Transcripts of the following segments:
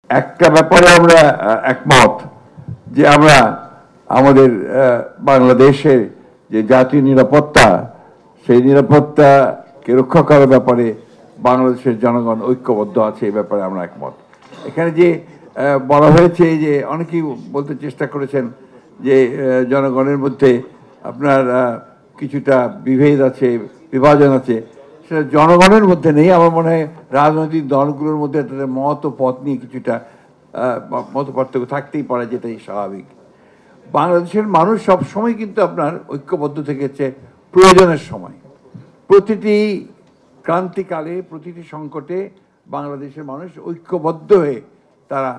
একটা ব্যাপারে আমরা একমত যে আমরা আমাদের বাংলাদেশে যে জাতীয় নিরাপত্তা, সেই নিরাপত্তাকে রক্ষা করার ব্যাপারে বাংলাদেশের জনগণ ঐক্যবদ্ধ আছে, এই ব্যাপারে আমরা একমত। এখানে যে বলা হয়েছে যে অনেকেই বলতে চেষ্টা করেছেন যে জনগণের মধ্যে আপনার কিছুটা বিভেদ আছে, বিভাজন আছে, সেটা জনগণের মধ্যে নেই। আমার মনে হয় রাজনৈতিক দলগুলোর মধ্যে তাদের মত ও পথ নিয়ে কিছুটা মত পার্থক্য থাকতেই পারে, যেটাই স্বাভাবিক। বাংলাদেশের মানুষ সবসময় কিন্তু আপনার ঐক্যবদ্ধ থেকেছে প্রয়োজনের সময়। প্রতিটি ক্রান্তিকালে, প্রতিটি সংকটে বাংলাদেশের মানুষ ঐক্যবদ্ধ হয়ে তারা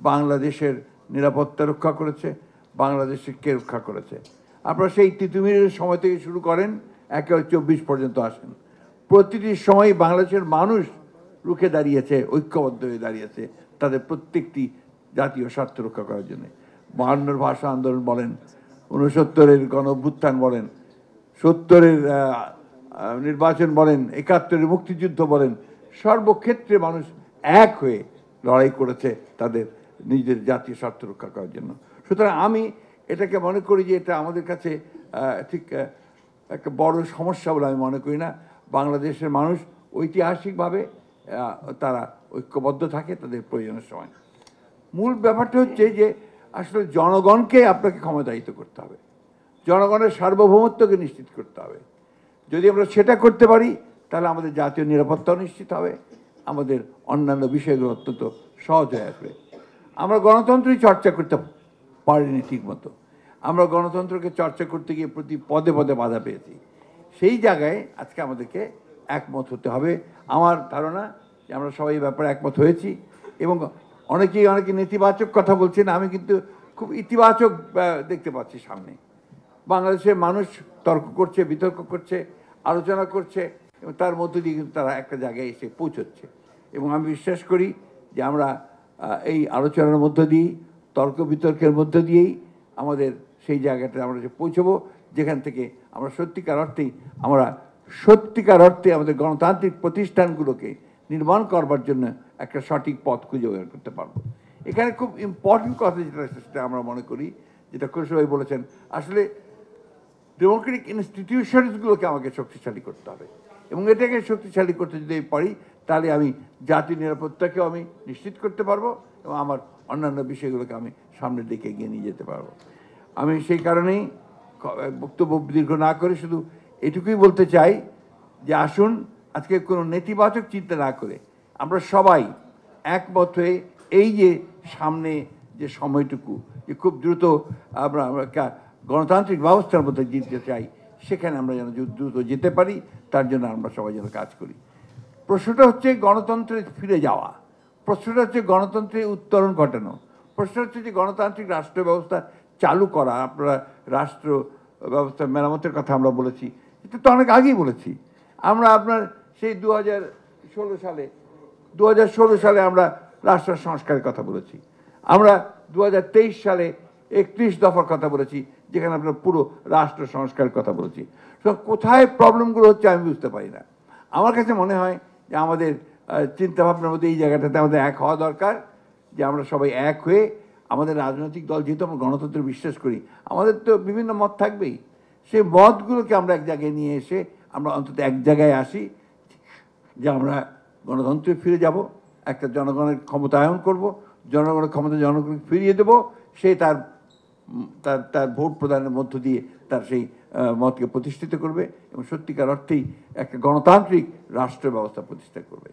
বাংলাদেশের নিরাপত্তা রক্ষা করেছে, বাংলাদেশকে রক্ষা করেছে। আপনারা সেই তিতুমিরের সময় থেকে শুরু করেন, 1924 পর্যন্ত আসেন, প্রতিটি সময় বাংলাদেশের মানুষ রুখে দাঁড়িয়েছে, ঐক্যবদ্ধ হয়ে দাঁড়িয়েছে তাদের প্রত্যেকটি জাতীয় স্বার্থ রক্ষা করার জন্য। 52 ভাষা আন্দোলন বলেন, 69-এর গণ অভ্যুত্থান বলেন, 70-এর নির্বাচন বলেন, 71-এর মুক্তিযুদ্ধ বলেন, সর্বক্ষেত্রে মানুষ এক হয়ে লড়াই করেছে তাদের নিজের জাতীয় স্বার্থ রক্ষা করার জন্য। সুতরাং আমি এটাকে মনে করি যে এটা আমাদের কাছে ঠিক একটা বড় সমস্যা বলে আমি মনে করি না। বাংলাদেশের মানুষ ঐতিহাসিকভাবে তারা ঐক্যবদ্ধ থাকে তাদের প্রয়োজনের সময়। মূল ব্যাপারটা হচ্ছে যে আসলে জনগণকে আপনাকে ক্ষমতায়িত করতে হবে, জনগণের সার্বভৌমত্বকে নিশ্চিত করতে হবে। যদি আমরা সেটা করতে পারি তাহলে আমাদের জাতীয় নিরাপত্তাও নিশ্চিত হবে, আমাদের অন্যান্য বিষয়গুলো অত্যন্ত সহজ হয়ে আসবে। আমরা গণতন্ত্রই চর্চা করতে পারিনি ঠিকমতো। আমরা গণতন্ত্রকে চর্চা করতে গিয়ে প্রতি পদে পদে বাধা পেয়েছি। সেই জায়গায় আজকে আমাদেরকে একমত হতে হবে। আমার ধারণা যে আমরা সবাই এই ব্যাপারে একমত হয়েছি এবং অনেকে নেতিবাচক কথা বলছেন, আমি কিন্তু খুব ইতিবাচক দেখতে পাচ্ছি সামনে। বাংলাদেশের মানুষ তর্ক করছে, বিতর্ক করছে, আলোচনা করছে এবং তার মধ্য দিয়ে কিন্তু তারা একটা জায়গায় এসে পৌঁছচ্ছে। এবং আমি বিশ্বাস করি যে আমরা এই আলোচনার মধ্য দিয়েই, তর্ক বিতর্কের মধ্য দিয়েই আমাদের সেই জায়গাটা আমরা যে পৌঁছবো, যেখান থেকে আমরা সত্যিকার অর্থে আমাদের গণতান্ত্রিক প্রতিষ্ঠানগুলোকে নির্মাণ করবার জন্য একটা সঠিক পথ খুঁজে বের করতে পারবো। এখানে খুব ইম্পর্টেন্ট কথা যেটা আমরা মনে করি, যেটা খুশি বলেছেন, আসলে ডেমোক্রেটিক ইনস্টিটিউশনসগুলোকে আমাকে শক্তিশালী করতে হবে এবং এটাকে শক্তিশালী করতে যদি পারি তাহলে আমি জাতীয় নিরাপত্তাকেও আমি নিশ্চিত করতে পারবো এবং আমার অন্যান্য বিষয়গুলোকে আমি সামনের দিকে এগিয়ে নিয়ে যেতে পারবো। আমি সেই কারণেই বক্তব্য দীর্ঘ না করে শুধু এটুকুই বলতে চাই যে আসুন আজকে কোনো নেতিবাচক চিন্তা না করে আমরা সবাই একমত হয়ে এই যে সামনে যে সময়টুকু যে খুব দ্রুত আমরা গণতান্ত্রিক ব্যবস্থার মধ্যে জিততে চাই, সেখানে আমরা যেন দ্রুত যেতে পারি, তার জন্য আমরা সবাই যেন কাজ করি। প্রশ্নটা হচ্ছে গণতন্ত্রে ফিরে যাওয়া, প্রশ্নটা হচ্ছে গণতন্ত্রে উত্তরণ ঘটানো, প্রশ্ন হচ্ছে যে গণতান্ত্রিক রাষ্ট্র ব্যবস্থা চালু করা। আপনারা রাষ্ট্র ব্যবস্থা মেরামতের কথা আমরা বলেছি, এটা তো অনেক আগেই বলেছি। আমরা আপনার সেই 2016 সালে আমরা রাষ্ট্র সংস্কারের কথা বলেছি। আমরা 2023 সালে 31 দফার কথা বলেছি, যেখানে আমরা পুরো রাষ্ট্র সংস্কারের কথা বলেছি। তো কোথায় প্রবলেমগুলো হচ্ছে আমি বুঝতে পারি না। আমার কাছে মনে হয় যে আমাদের চিন্তাভাবনার মধ্যে এই জায়গাটাতে আমাদের এক হওয়া দরকার, যে আমরা সবাই এক হয়ে আমাদের রাজনৈতিক দল, যেহেতু আমরা গণতন্ত্রে বিশ্বাস করি, আমাদের তো বিভিন্ন মত থাকবেই, সেই মতগুলোকে আমরা এক জায়গায় নিয়ে এসে আমরা অন্তত এক জায়গায় আসি যে আমরা গণতন্ত্রে ফিরে যাব, একটা জনগণের ক্ষমতায়ন করব, জনগণের ক্ষমতা জনগণকে ফিরিয়ে দেব, সে তার ভোট প্রদানের মধ্য দিয়ে তার সেই মতকে প্রতিষ্ঠিত করবে এবং সত্যিকার অর্থেই একটা গণতান্ত্রিক রাষ্ট্র ব্যবস্থা প্রতিষ্ঠা করবে।